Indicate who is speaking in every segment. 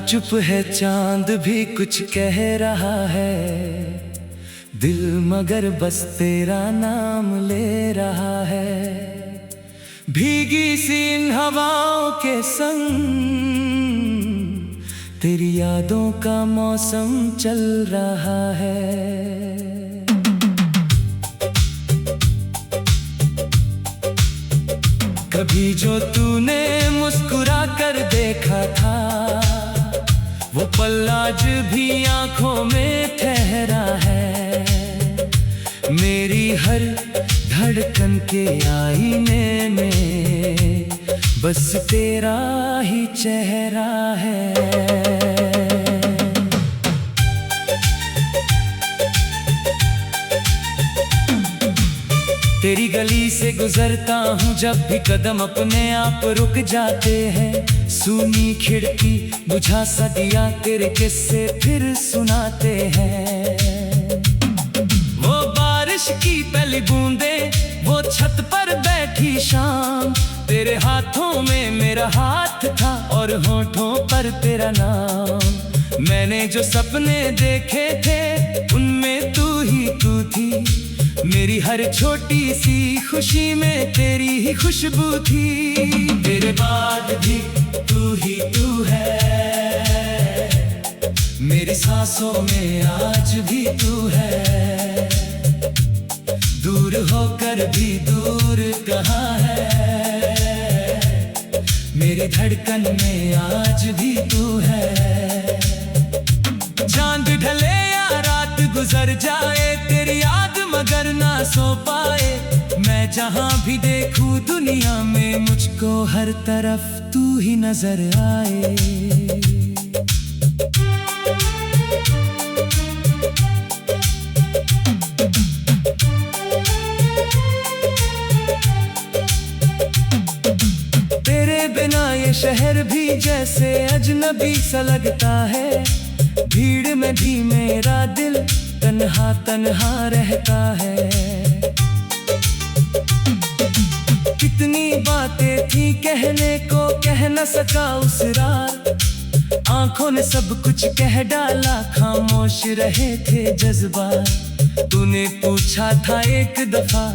Speaker 1: चुप है चांद भी कुछ कह रहा है, दिल मगर बस तेरा नाम ले रहा है। भीगी सी इन हवाओं के संग तेरी यादों का मौसम चल रहा है। कभी जो तूने मुस्कुरा कर देखा था, वो पल आज भी आंखों में ठहरा है। मेरी हर धड़कन के आईने में बस तेरा ही चेहरा है। तेरी गली से गुजरता हूँ जब भी कदम अपने आप रुक जाते हैं। सूनी खिड़की बुझा सा दिया तेरे किस्से फिर सुनाते हैं। वो बारिश की पहली बूंदें, वो छत पर बैठी शाम, तेरे हाथों में मेरा हाथ था और होठों पर तेरा नाम। मैंने जो सपने देखे थे उनमें तू ही तू थी। मेरी हर छोटी सी खुशी में तेरी ही खुशबू थी। तेरे बाद भी तू ही तू है, मेरी सांसों में आज भी तू है। दूर होकर भी दूर कहाँ है, मेरी धड़कन में आज भी तू है। चांद ढले या रात गुजर जाए, तेरी याद मगर ना सो पाए। मैं जहां भी देखूं दुनिया में मुझको हर तरफ तू ही नजर आए। तेरे बिना ये शहर भी जैसे अजनबी सा लगता है। भीड़ में भी मेरा दिल तन्हा तन्हा रहता है। कितनी बातें थी कहने को, कह न सका उस रात। आंखों ने सब कुछ कह डाला, खामोश रहे थे जज्बात। तूने पूछा था एक दफा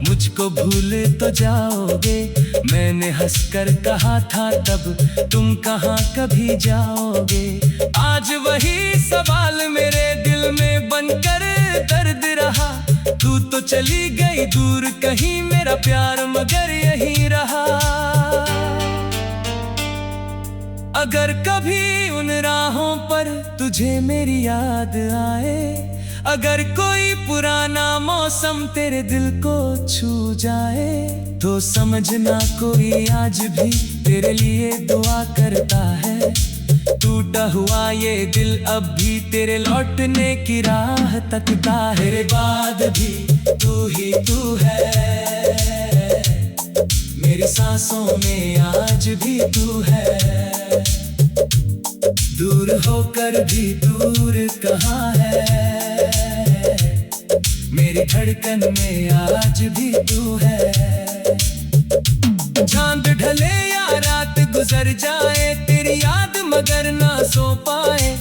Speaker 1: मुझको भूल तो जाओगे, मैंने हंसकर कहा था तब तुम कहाँ कभी जाओगे। आज वही सवाल मेरे दिल में बनकर दर्द रहा। तू तो चली गई दूर कहीं, मेरा प्यार मगर यहीं रहा। अगर कभी उन राहों पर तुझे मेरी याद आए, अगर कोई पुराना मौसम तेरे दिल को छू जाए, तो समझना कोई आज भी तेरे लिए दुआ करता है। टूटा हुआ ये दिल अब भी तेरे लौटने की राह तकता है। तेरे बाद भी तू ही तू है, मेरी सांसों में आज भी तू है। दूर होकर भी दूर कहाँ है, मेरी धड़कन में आज भी तू है। चांद ढले या रात गुजर जाए, तेरी याद मगर ना सो पाए।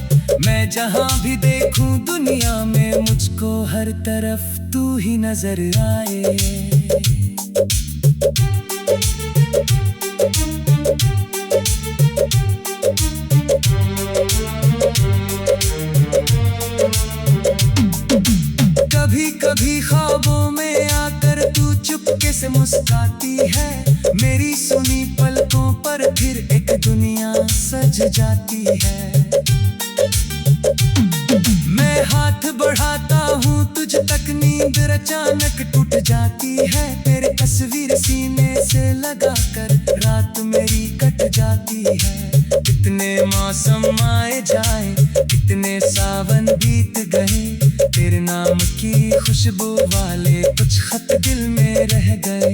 Speaker 1: मैं जहां भी देखूं दुनिया में मुझको हर तरफ तू ही नजर आए। कभी कभी ख्वाबों में आकर तू चुपके से मुस्कुराती है। मेरी सुनी पलकों पर फिर एक दुनिया सज जाती है। मैं हाथ बढ़ाता हूँ तुझ तक, नींद अचानक टूट जाती है। तेरे तस्वीर सीने से लगाकर रात मेरी कट जाती है। कितने मौसम आए जाए, कितने सावन बीत गए, तेरे नाम की खुशबू वाले कुछ खत दिल में रह गए।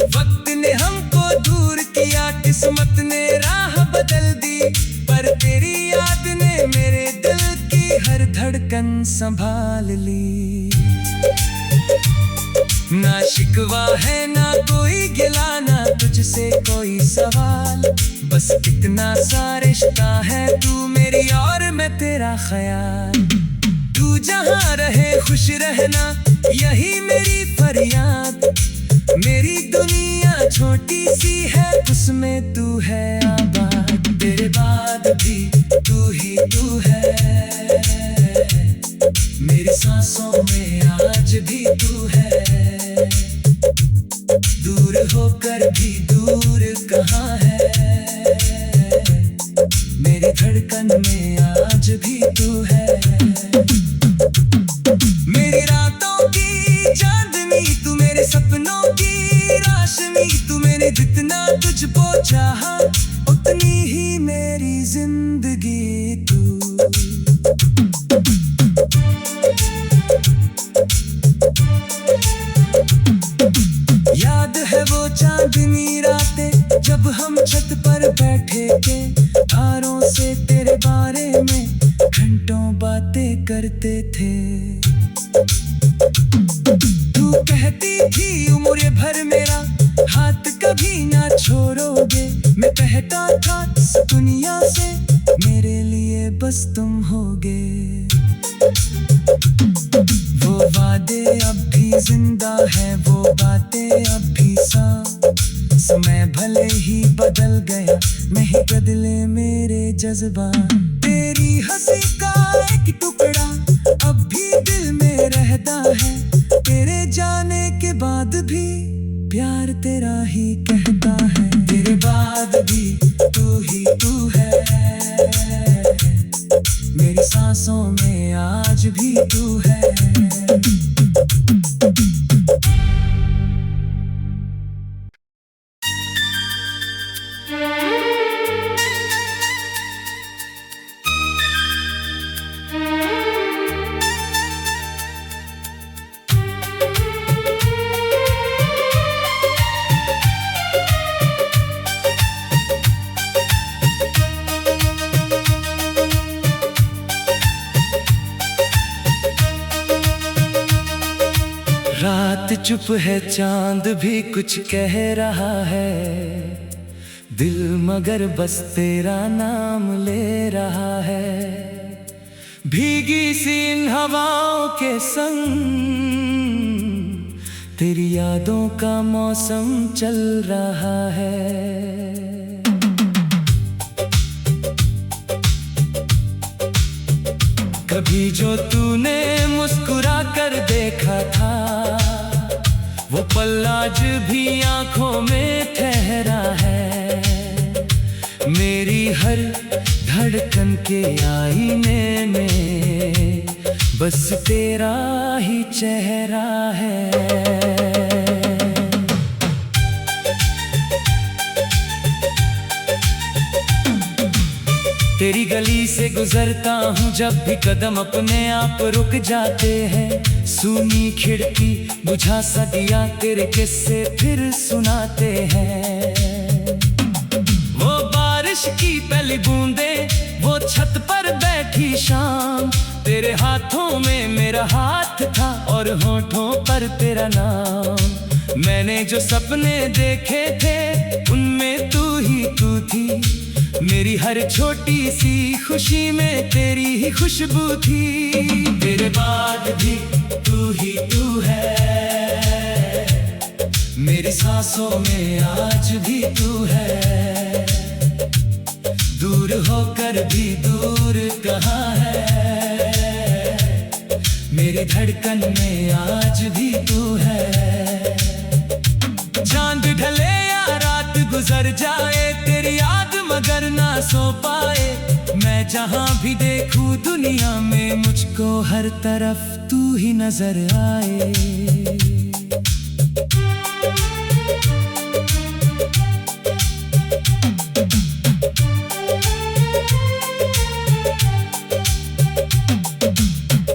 Speaker 1: वक्त ने हमको दूर किया, किस्मत ने राह बदल दी, पर तेरी याद ने मेरे दिल की हर धड़कन संभाल ली। ना शिकवा है ना कोई गिला, ना तुझसे कोई सवाल, बस कितना सा रिश्ता है, तू मेरी और मैं तेरा ख्याल। तू जहाँ रहे खुश रहना, यही मेरी फरियाद। मेरी दुनिया छोटी सी है, उसमें तू है आबाद। तेरे बाद भी तू ही तू है, मेरी सांसों में आज भी तू है। दूर होकर भी दूर कहाँ है, मेरी धड़कन में आज भी तू है। मेरी रातों की चांदनी तू, मेरे सपनों की रोशनी तू। मैंने जितना तुझको चाहा, उतनी ही मेरी जिंदगी तू। याद है वो चांदनी रातें, जब हम छत पर बैठे थे, तारों से तेरे बारे में घंटों बातें करते थे। तू कहती थी उम्र भर मेरा हाथ कभी ना छोड़ोगे। मैं कहता था इस दुनिया से मेरे लिए बस तुम होगे। वो वादे अब भी जिंदा है, वो बातें अब भी साफ। समय भले ही बदल गया, नहीं बदले मेरे जज्बात। तेरी हंसी का एक टुकड़ा अब भी दिल में रहता है, तेरे जाने के बाद भी प्यार तेरा ही कहता है। तेरे बाद भी तू ही तू है, मेरी सांसों में आज भी तू है। रात चुप है, चांद भी कुछ कह रहा है। दिल मगर बस तेरा नाम ले रहा है। भीगी सी इन हवाओं के संग तेरी यादों का मौसम चल रहा है। कभी जो तूने मुस्कुरा कर देखा था, वो पल आज भी आंखों में ठहरा है। मेरी हर धड़कन के आईने में बस तेरा ही चेहरा है। तेरी गली से गुजरता हूँ, जब भी कदम अपने आप रुक जाते हैं। सूनी खिड़की बुझा सा दिया, तेरे किस्से फिर सुनाते हैं। वो बारिश की पहली बूंदें, वो छत पर बैठी शाम। तेरे हाथों में मेरा हाथ था और होठों पर तेरा नाम। मैंने जो सपने देखे थे, उनमें तू ही तू थी। मेरी हर छोटी सी खुशी में तेरी ही खुशबू थी। तेरे बाद भी तू ही तू है, मेरी सांसों में आज भी तू है। दूर होकर भी दूर कहाँ है, मेरी धड़कन में आज भी तू है। चांद ढले या रात गुजर जाए, तेरी याद मगर ना सो पाए। मैं जहाँ भी देखूं दुनिया में, मुझको हर तरफ तू ही नजर आए।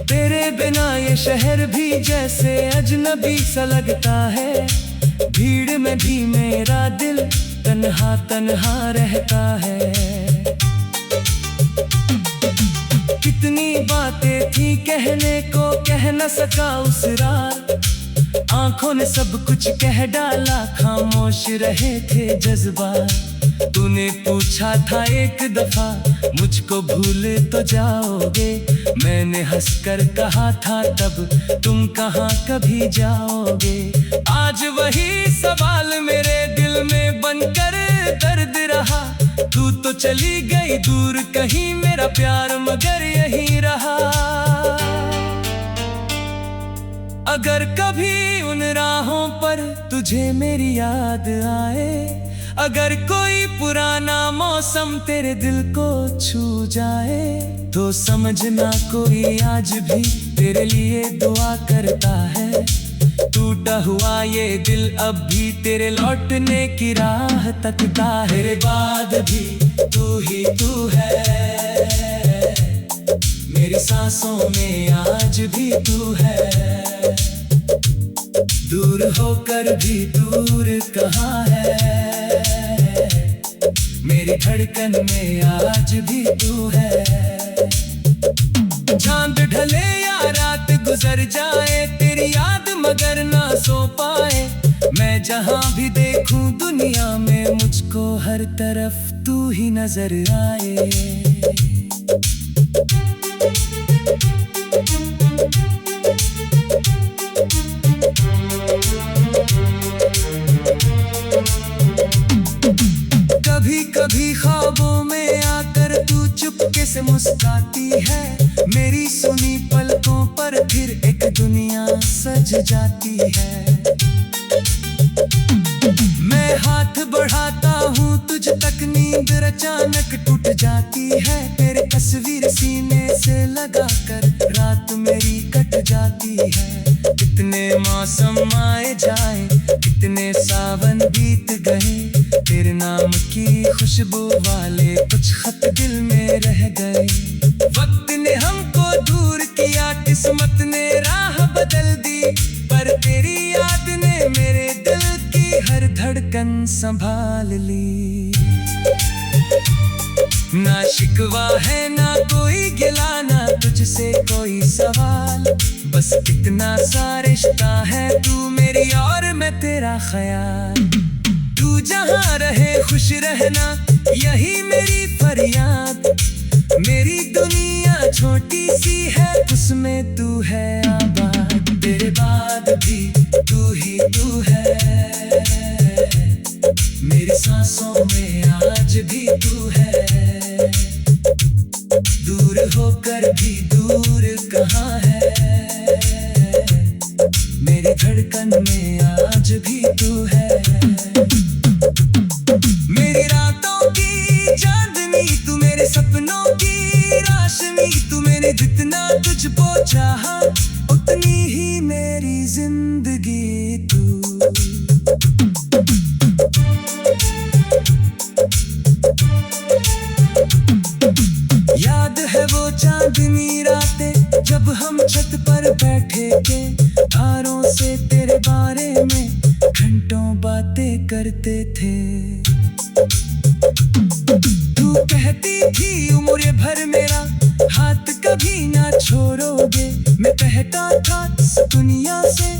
Speaker 1: तेरे बिना ये शहर भी जैसे अजनबी सा लगता है। भीड़ में भी मेरा दिल तन्हा तन्हा रहता है। कितनी बातें थी कहने को, कह न सका उस रात। आंखों ने सब कुछ कह डाला, खामोश रहे थे जज्बात। तूने पूछा था एक दफा मुझको भूल तो जाओगे, मैंने हंसकर कहा था तब तुम कहाँ कभी जाओगे। आज वही सवाल मेरे दिल में बनकर दर्द रहा, तू तो चली गई दूर कहीं, मेरा प्यार मगर यही रहा। अगर कभी उन राहों पर तुझे मेरी याद आए, अगर कोई पुराना मौसम तेरे दिल को छू जाए, तो समझना कोई आज भी तेरे लिए दुआ करता है। टूटा हुआ ये दिल अब भी तेरे लौटने की राह तकता है। तेरे बाद भी तू ही तू है, मेरी सांसों में आज भी तू है। दूर होकर भी दूर कहाँ है, मेरी धड़कन में आज भी तू है। चांद ढले या रात गुजर जाए, तेरी याद मगर ना सो पाए, मैं जहां भी देखूं दुनिया में मुझको हर तरफ तू ही नजर आए। कभी कभी ख्वाबों में आकर तू चुपके से मुस्कुराती है, मेरी सुनी पलकों पर फिर एक दुनिया सज जाती है। मैं हाथ बढ़ाता हूँ तुझ तक, नींद अचानक टूट जाती है, तेरे तस्वीर सीने से लगाकर रात मेरी कट जाती है। कितने मौसम आए जाए, कितने सावन बीत गए, तेरे नाम की खुशबू वाले कुछ खत दिल में रह गए। वक्त ने हमको दूर किया, किस्मत ने राह बदल दी, पर तेरी याद ने मेरे दिल की हर धड़कन संभाल ली। ना शिकवा है ना कोई गिला, ना तुझसे कोई सवाल, बस कितना सा रिश्ता है, तू मेरी और मैं तेरा ख्याल। तू जहाँ रहे खुश रहना, यही मेरी फरियाद। मेरी दुनिया छोटी सी है, उसमें तू है आबाद। तेरे बाद भी तू ही तू है, मेरी सांसों में आज भी तू है। दूर होकर भी दूर कहाँ है, मेरी धड़कन में आज भी तू है। मेरी रातों की चांदनी तू, मेरे सपनों की रोशनी तू, मैंने जितना तुझको चाहा उतनी ही मेरी जिंदगी तू। याद है वो चांदनी रातें जब हम छत पर बैठे थे, तारों से तेरे बारे में घंटों बातें करते थे। तू कहती थी उम्र भर मेरा हाथ कभी ना छोड़ोगे, मैं कहता था इस दुनिया से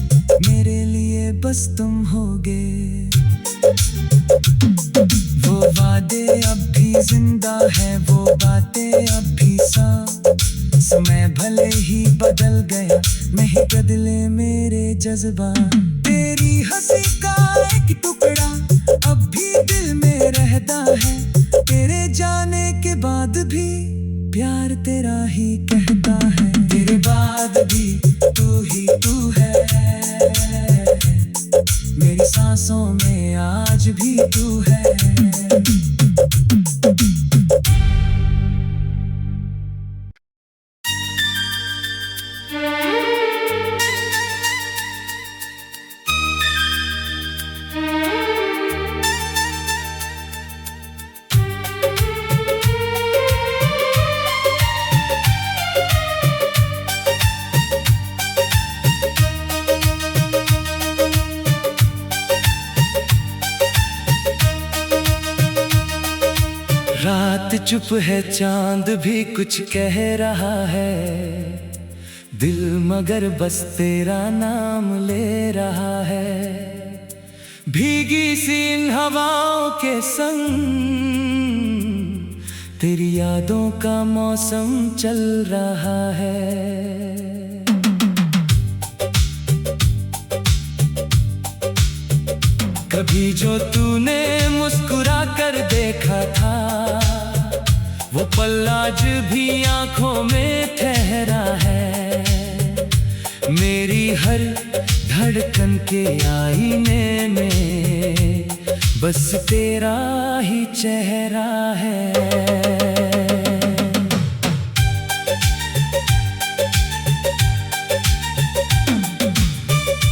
Speaker 1: मेरे लिए बस तुम होगे। वो वादे अब भी जिंदा है, वो बातें अब भी समय भले ही बदल गया, नहीं बदले मेरे जज्बात। तेरी हंसी का एक टुकड़ा अब भी दिल में रहता है, तेरे जाने के बाद भी प्यार तेरा ही कहता है। तेरे बाद भी तू ही तू है, मेरी सांसों में आज भी तू है। रात चुप है, चांद भी कुछ कह रहा है, दिल मगर बस तेरा नाम ले रहा है। भीगी सी इन हवाओं के संग तेरी यादों का मौसम चल रहा है। कभी जो तूने मुस्कुरा कर देखा था, वो पल आज भी आंखों में ठहरा है। मेरी हर धड़कन के आईने में बस तेरा ही चेहरा है।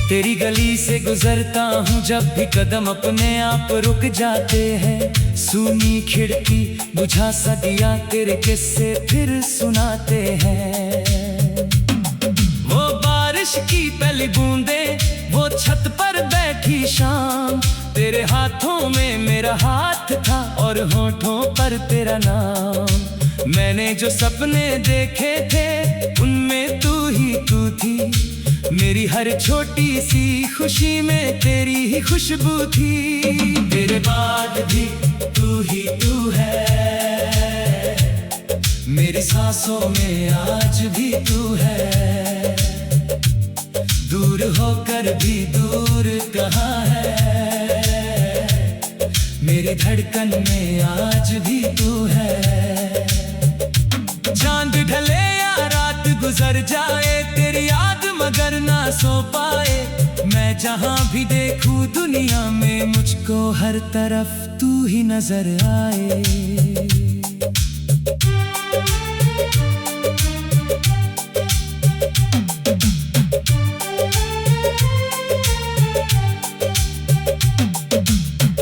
Speaker 1: तेरी गली से गुजरता हूँ जब भी कदम अपने आप रुक जाते हैं। सूनी खिड़की बुझा सा दिया तेरे किस्से फिर सुनाते हैं। वो बारिश की पहली बूंदे, वो छत पर बैठी शाम, तेरे हाथों में मेरा हाथ था और होठों पर तेरा नाम। मैंने जो सपने देखे थे उनमें तू ही तू थी। मेरी हर छोटी सी खुशी में तेरी ही खुशबू थी। तेरे बाद भी तू ही तू है, मेरी सांसों में आज भी तू है। दूर होकर भी दूर कहाँ है, मेरी धड़कन में आज भी तू है। चांद ढले या रात गुजर जाए, तेरी याद मगर ना सो पाए। मैं जहां भी देखूं दुनिया में मुझको हर तरफ तू ही नजर आए।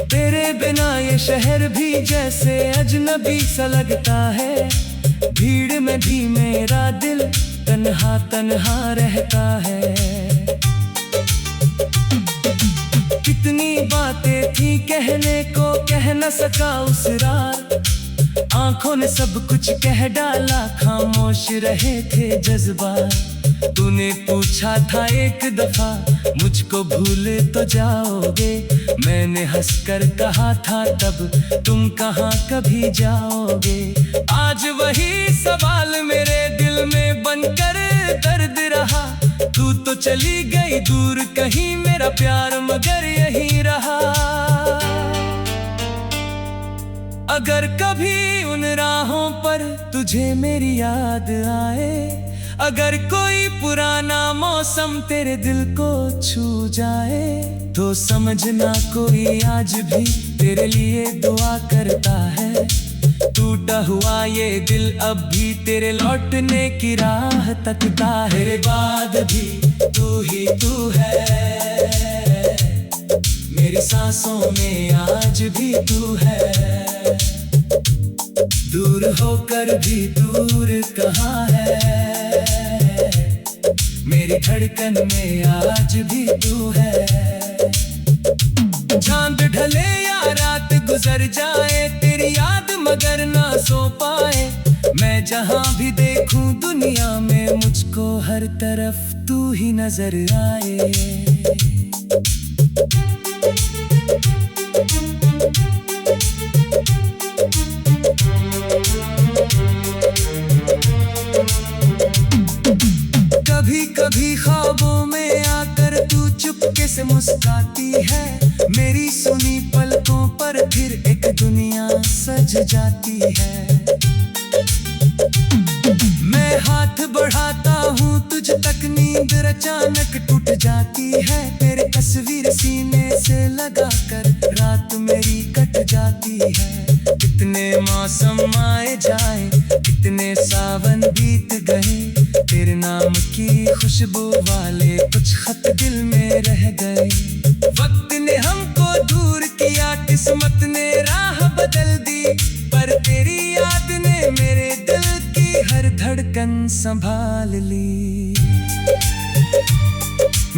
Speaker 1: तेरे बिना ये शहर भी जैसे अजनबी सा लगता है। भीड़ में भी मेरा दिल तन्हा तन्हा रहता है। कितनी बातें थी कहने को, कह न सका उस रात। आंखों ने सब कुछ कह डाला, खामोश रहे थे जज्बात। तूने पूछा था एक दफा मुझको भूल तो जाओगे, मैंने हंसकर कहा था तब तुम कहाँ कभी जाओगे। आज वही सवाल मेरे दिल में बनकर दर्द रहा। तू तो चली गई दूर कहीं, मेरा प्यार मगर यहीं रहा। अगर कभी उन राहों पर तुझे मेरी याद आए, अगर कोई पुराना मौसम तेरे दिल को छू जाए, तो समझना कोई आज भी तेरे लिए दुआ करता है। टूटा हुआ ये दिल अब भी तेरे लौटने की राह तकता है। तेरे बाद भी तू ही तू है, मेरी सांसों में आज भी तू है। दूर होकर भी दूर कहाँ है, मेरी धड़कन में आज भी तू है। चांद ढले या रात गुजर जाए, तेरी याद मगर ना सो पाए। मैं जहां भी देखूं दुनिया में मुझको हर तरफ तू ही नजर आए। कभी कभी ख्वाबों में आकर तू चुपके से मुस्कुराती है। मेरी सुनी पलकों पर फिर एक दुनिया सज जाती है। मैं हाथ बढ़ाता हूँ तुझ तक, नींद अचानक टूट जाती है। तेरे तस्वीर सीने से लगाकर रात मेरी कट जाती है। कितने मौसम आए जाए, कितने सावन बीत गए, तेरे नाम की खुशबू वाले कुछ खत दिल में रह गए। वक्त ने हमको दूर किया, किस्मत ने राह बदल दी, पर तेरी याद ने मेरे दिल की हर धड़कन संभाल ली।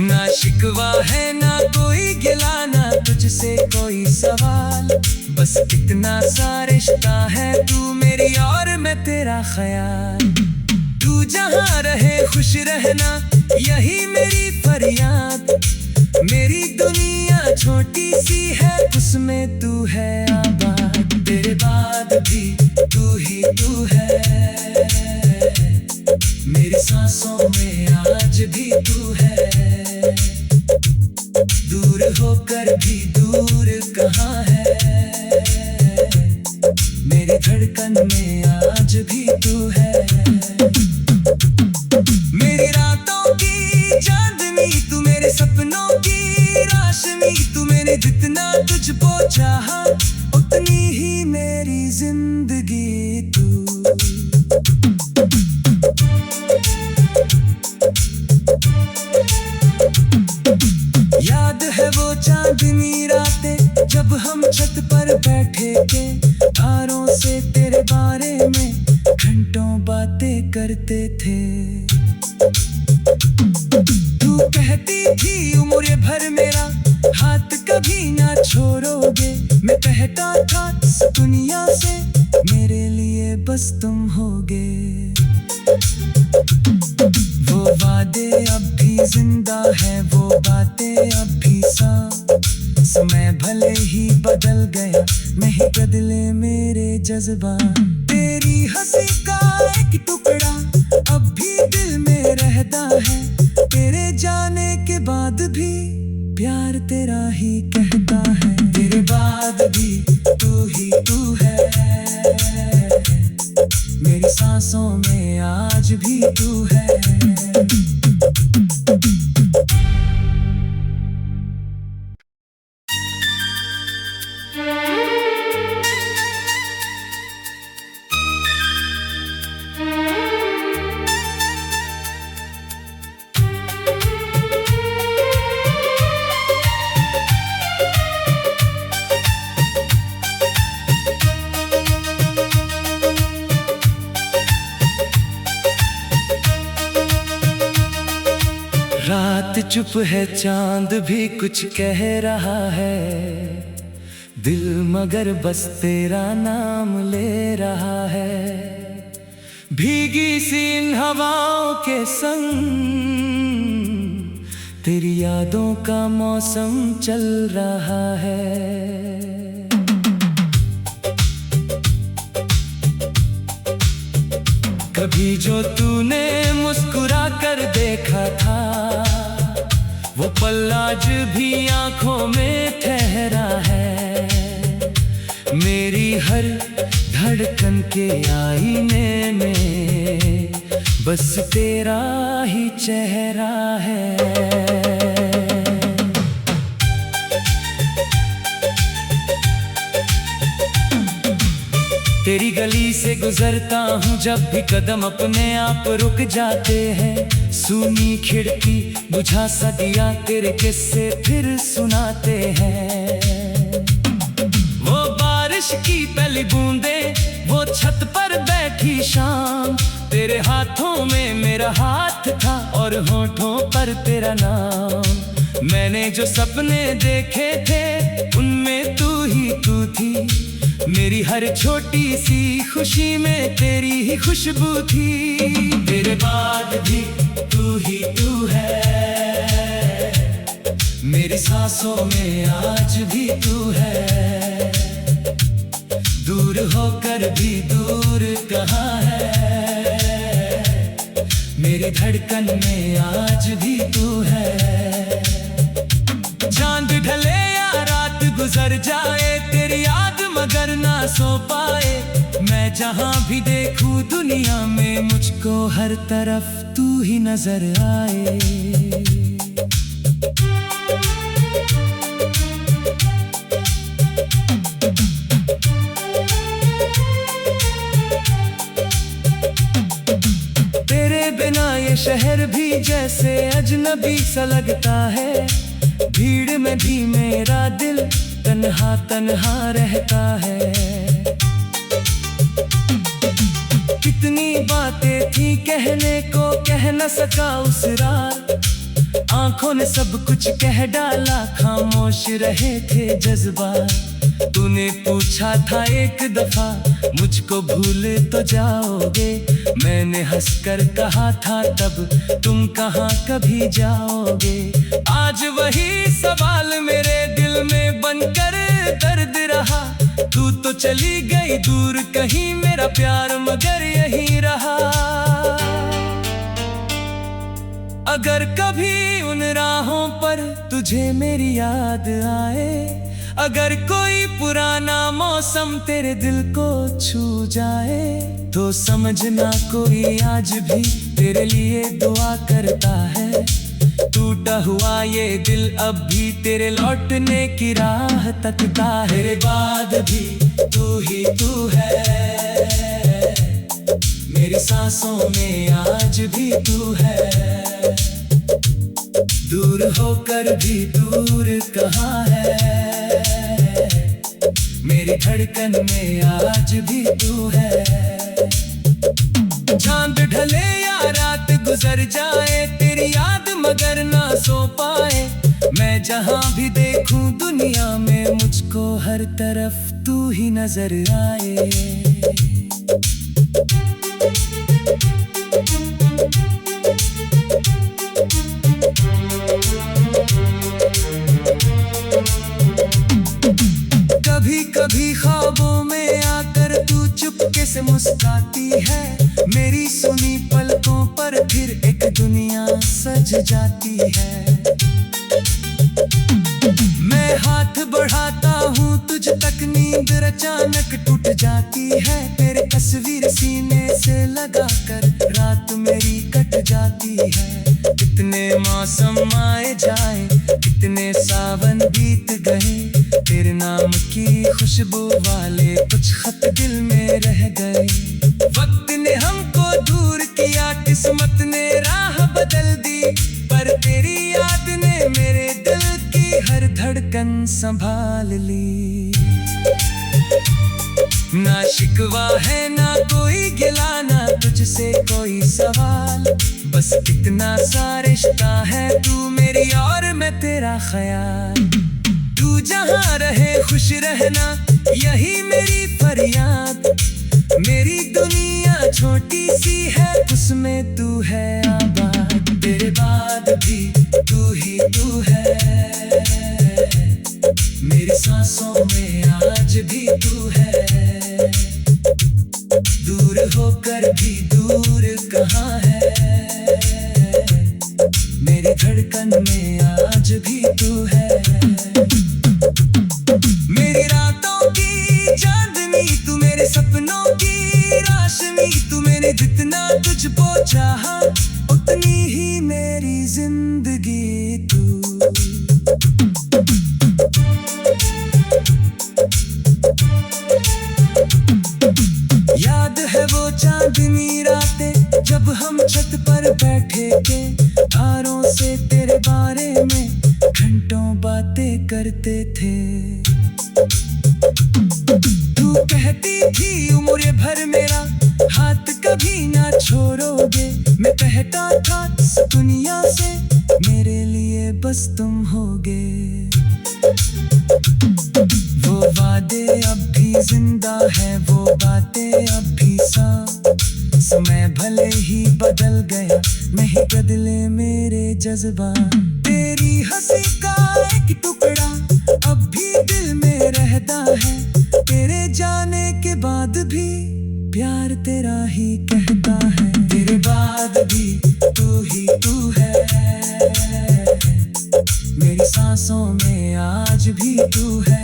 Speaker 1: ना शिकवा है ना कोई गिला, ना तुझसे कोई सवाल, बस कितना सा रिश्ता है तू मेरी और मैं तेरा ख्याल। तू जहाँ रहे खुश रहना, यही मेरी फरियाद। मेरी दुनिया छोटी सी है उसमें तू है आबाद। तेरे बाद भी तू ही तू है, मेरी सांसों में आज भी तू है। दूर होकर भी दूर कहाँ है, मेरी धड़कन में आज भी तू है। मेरी रातों की चांदनी तू, मेरे सपनों की रोशनी तू, मैंने जितना तुझको चाहा उतनी ही मेरी जिंदगी तू। याद है वो चांदनी रातें जब हम छत पर बैठे थे, तारों से तेरे बारे में घंटों बातें करते थे। तू कहती थी उम्र भर मेरा हाथ कभी ना छोड़ोगे, मैं कहता था इस दुनिया से मेरे लिए बस तुम होगे। वो वादे अब भी जिंदा है, वो बातें अब भी समय भले ही बदल गया, नहीं बदले मेरे जज्बात। तेरी हंसी का एक टुकड़ा अब भी दिल में रहता है, तेरे जाने के बाद भी प्यार तेरा ही कहता है। तेरे बाद भी तू ही तू है, मेरी सांसों में आज भी तू है। रात चुप है, चांद भी कुछ कह रहा है, दिल मगर बस तेरा नाम ले रहा है। भीगी सी इन हवाओं के संग तेरी यादों का मौसम चल रहा है। कभी जो तूने मुस्कुरा कर देखा था, वो पल आज भी आंखों में ठहरा है। मेरी हर धड़कन के आईने में बस तेरा ही चेहरा है। तेरी गली से गुजरता हूँ जब भी कदम अपने आप रुक जाते हैं। सूनी खिड़की बुझा सा दिया तेरे किस्से फिर सुनाते हैं। वो बारिश की पहली बूंदें, वो छत पर बैठी शाम, तेरे हाथों में मेरा हाथ था और होठों पर तेरा नाम। मैंने जो सपने देखे थे उनमें तू ही तू थी, मेरी हर छोटी सी खुशी में तेरी ही खुशबू थी। तेरे बाद भी तू ही तू है, मेरी सांसों में आज भी तू है। दूर होकर भी दूर कहाँ है, मेरी धड़कन में आज भी तू है। चांद ढले या रात गुजर जाए, तेरी याद मगर ना सो पाए, मैं जहां भी देखूं दुनिया में मुझको हर तरफ तू ही नजर आए। तेरे बिना ये शहर भी जैसे अजनबी सा लगता है। भीड़ में भी मेरा दिल तन्हा तन्हा रहता है। कितनी बातें थी कहने को, कह न सका उस रात। आंखों ने सब कुछ कह डाला, खामोश रहे थे जज्बात। तूने पूछा था एक दफा मुझको भूल तो जाओगे, मैंने हंसकर कहा था तब तुम कहाँ कभी जाओगे। आज वही सवाल मेरे दिल में बनकर दर्द रहा, तू तो चली गई दूर कहीं, मेरा प्यार मगर यहीं रहा। अगर कभी उन राहों पर तुझे मेरी याद आए, अगर कोई पुराना मौसम तेरे दिल को छू जाए, तो समझना कोई आज भी तेरे लिए दुआ करता है। टूटा हुआ ये दिल अब भी तेरे लौटने की राह तकता है। तेरे बाद भी तू ही तू है, मेरी सांसों में आज भी तू है। दूर होकर भी दूर कहाँ है, मेरी धड़कन में आज भी तू है। चांद ढले या रात गुजर जाए, तेरी याद मगर ना सो पाए, मैं जहां भी देखूं दुनिया में मुझको हर तरफ तू ही नजर आए। कभी कभी ख्वाबों में आकर तू चुपके से मुस्कुराती है, मेरी सुनी पलकों पर फिर एक दुनिया सज जाती है। मैं हाथ बढ़ाता हूँ तुझ तक, नींद अचानक टूट जाती है, तेरे तस्वीर सीने से लगाकर रात मेरी कट जाती है। कितने मौसम आए जाए, कितने सावन बीत गए, तेरे नाम की खुशबू वाले कुछ खत दिल में रह गए। वक्त ने हमको दूर किया, किस्मत ने राह बदल दी, पर तेरी याद ने मेरे दिल की हर धड़कन संभाल ली। ना शिकवा है ना कोई गिला, ना तुझसे कोई सवाल, बस कितना सा रिश्ता है, तू मेरी और मैं तेरा ख्याल। तू जहाँ रहे खुश रहना, यही मेरी फरियाद। मेरी दुनिया छोटी सी है, उसमें तू है आबाद। तेरे बाद भी तू ही तू है, मेरी सांसों में आज भी तू है। दूर होकर भी दूर कहाँ है, मेरी धड़कन में आज भी तू है। मेरी रातों की चांदनी तू, मेरे सपनों की रोशनी तू, मैंने जितना तुझको चाहा उतनी ही मेरी जिंदगी तू। याद है वो चांदनी रातें जब हम छत पर बैठे थे, तारों से तेरे बारे में घंटों बातें करते थे। तू कहती थी उम्र भर मेरा हाथ कभी ना छोड़ोगे, मैं कहता था इस दुनिया से मेरे लिए बस तुम होगे। वो वादे अब भी जिंदा है, वो बातें अब भी साफ। समय भले ही बदल गया, नहीं बदले मेरे जज्बात। तेरी हंसी का एक टुकड़ा अब भी दिल में रहता है, तेरे जाने के बाद भी प्यार तेरा ही कहता है। तेरे बाद भी तू ही तू है, मेरी सांसों में आज भी तू है।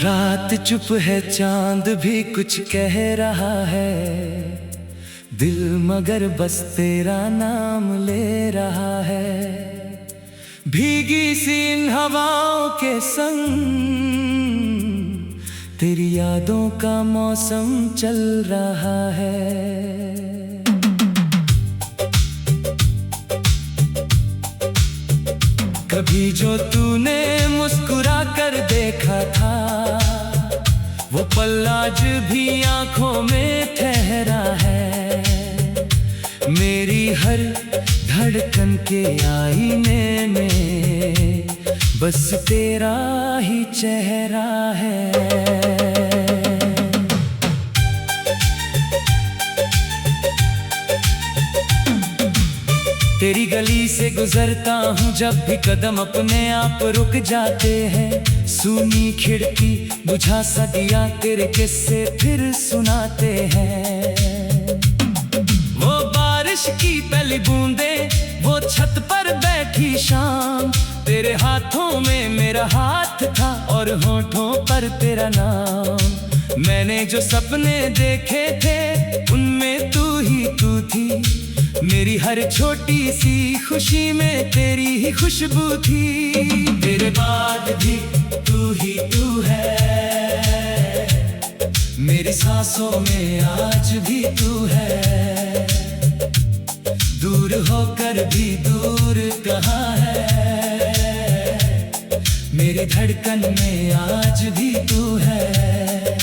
Speaker 1: रात चुप है, चांद भी कुछ कह रहा है, दिल मगर बस तेरा नाम ले रहा है। भीगी सी इन हवाओं के संग तेरी यादों का मौसम चल रहा है। कभी जो तूने मुस्कुरा कर देखा था, वो पल आज भी आंखों में ठहरा है। मेरी हर धड़कन के आईने में बस तेरा ही चेहरा है। तेरी गली से गुजरता हूँ जब भी कदम अपने आप रुक जाते हैं। सूनी खिड़की बुझा सा दिया तेरे किस्से फिर सुनाते हैं। वो बारिश की पहली बूंदे, वो छत पर बैठी शाम, तेरे हाथों में मेरा हाथ था और होठों पर तेरा नाम। मैंने जो सपने देखे थे उनमें तू ही तू थी। मेरी हर छोटी सी खुशी में तेरी ही खुशबू थी। तेरे बाद भी तू ही तू है, मेरी सांसों में आज भी तू है। दूर होकर भी दूर कहाँ है, मेरी धड़कन में आज भी तू है।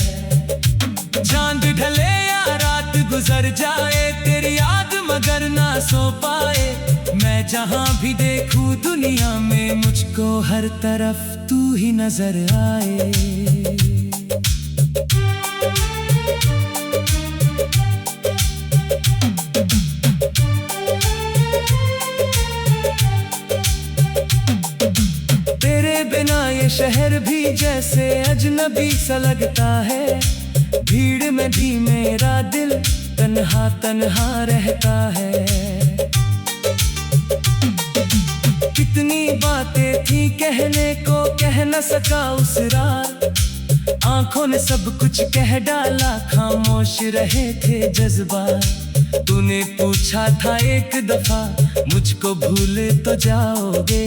Speaker 1: चांद ढले या रात गुजर जाए, तेरी याद मगर ना सो पाए। मैं जहां भी देखूं दुनिया में मुझको हर तरफ तू ही नजर आए। तेरे बिना ये शहर भी जैसे अजनबी सा लगता है। भीड़ में भी मेरा दिल तन्हा तन्हा रहता है। कितनी बातें थी कहने को, कह न सका उस रात। आंखों ने सब कुछ कह डाला, खामोश रहे थे जज्बात। तूने पूछा था एक दफा, मुझको भूल तो जाओगे।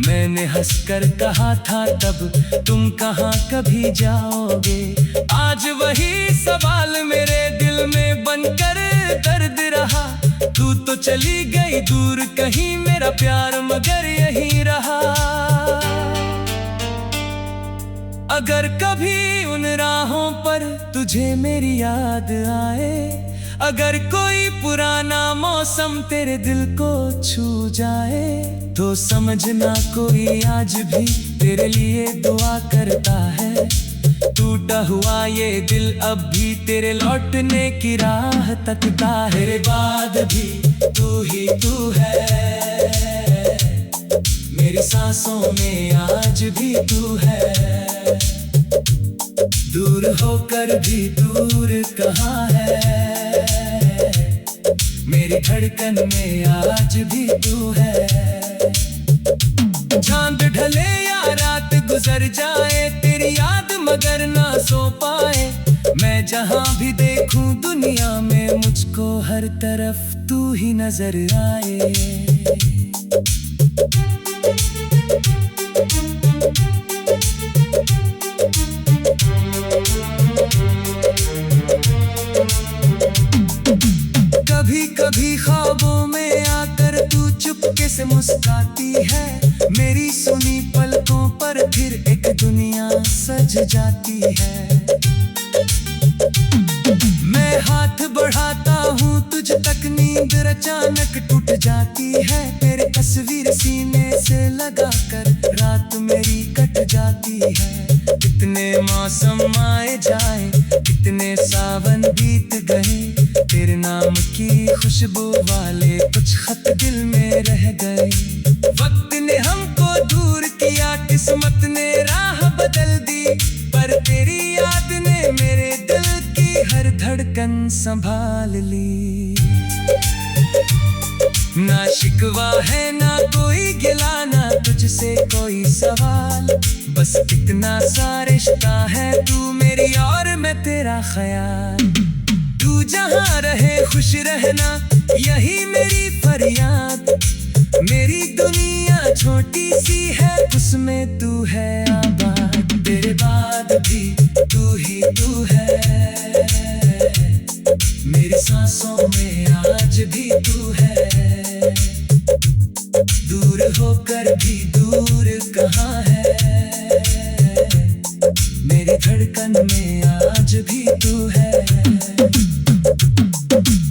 Speaker 1: मैंने हंसकर कहा था तब, तुम कहाँ कभी जाओगे। आज वही सवाल मेरे दिल में बनकर दर्द रहा। तू तो चली गई दूर कहीं, मेरा प्यार मगर यही रहा। अगर कभी उन राहों पर तुझे मेरी याद आए, अगर कोई पुराना मौसम तेरे दिल को छू जाए, तो समझना कोई आज भी तेरे लिए दुआ करता है। टूटा हुआ ये दिल अब भी तेरे लौटने की राह तकता है। तेरे बाद भी तू ही तू है, मेरी सांसों में आज भी तू है। दूर होकर भी दूर कहाँ है, मेरी धड़कन में आज भी तू है। चांद ढले या रात गुजर जाए, तेरी याद मगर ना सो पाए। मैं जहां भी देखूं दुनिया में मुझको हर तरफ तू ही नजर आए। कभी कभी ख्वाबों में आकर तू चुपके से मुस्कुराती है। मेरी सुनी पलकों पर फिर एक दुनिया सज जाती है। मैं हाथ बढ़ाता हूँ तुझ तक, नींद अचानक टूट जाती है। तेरे तस्वीर सीने से लगाकर रात मेरी कट जाती है। कितने मौसम आए जाए, कितने सावन बीत गए, तेरे नाम की खुशबू वाले कुछ खत दिल में रह गए। वक्त ने हमको दूर किया, किस्मत ने राह बदल दी, पर तेरी याद ने मेरे दिल की हर धड़कन संभाल ली। ना शिकवा है ना कोई गिला, ना तुझसे कोई सवाल, बस कितना सा रिश्ता है तू मेरी और मैं तेरा ख्याल। तू जहाँ रहे खुश रहना, यही मेरी फरियाद। मेरी दुनिया छोड़ छोटी सी है उसमें तू है आबाद, तेरे बाद भी तू ही तू है। मेरी सांसों में आज भी तू है, दूर होकर भी दूर कहाँ है। मेरी धड़कन में आज भी तू है।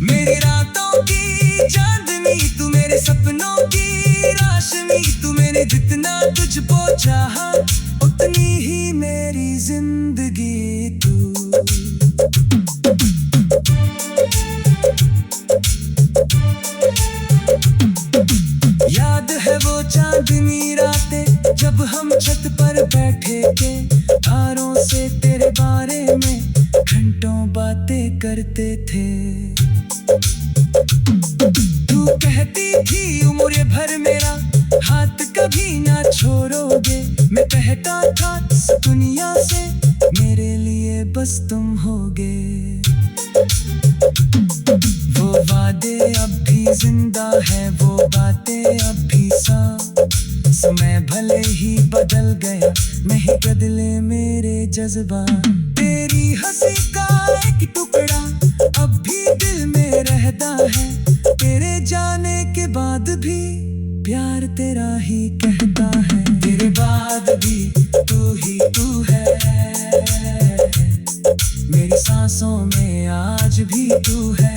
Speaker 1: मेरी रातों की चांदनी तू, मेरे सपनों की रोशनी तू, मैंने जितना तुझको चाहा उतनी ही मेरी जिंदगी तू। याद है वो चांदनी रातें जब हम छत पर बैठे थे, तारों से तेरे बारे में घंटों बातें करते थे। तू कहती थी उम्र भर मेरा हाथ कभी ना छोड़ोगे, मैं कहता था इस दुनिया से मेरे लिए बस तुम होगे। वो वादे अब भी जिंदा है, वो बातें अब भी समय भले ही बदल गया, नहीं बदले मेरे जज्बात। तेरी हंसी का एक टुकड़ा अब भी दिल में रहता है, तेरे जाने के बाद भी प्यार तेरा ही कहता है। तेरे बाद भी तू ही तू है, मेरी सांसों में आज भी तू है।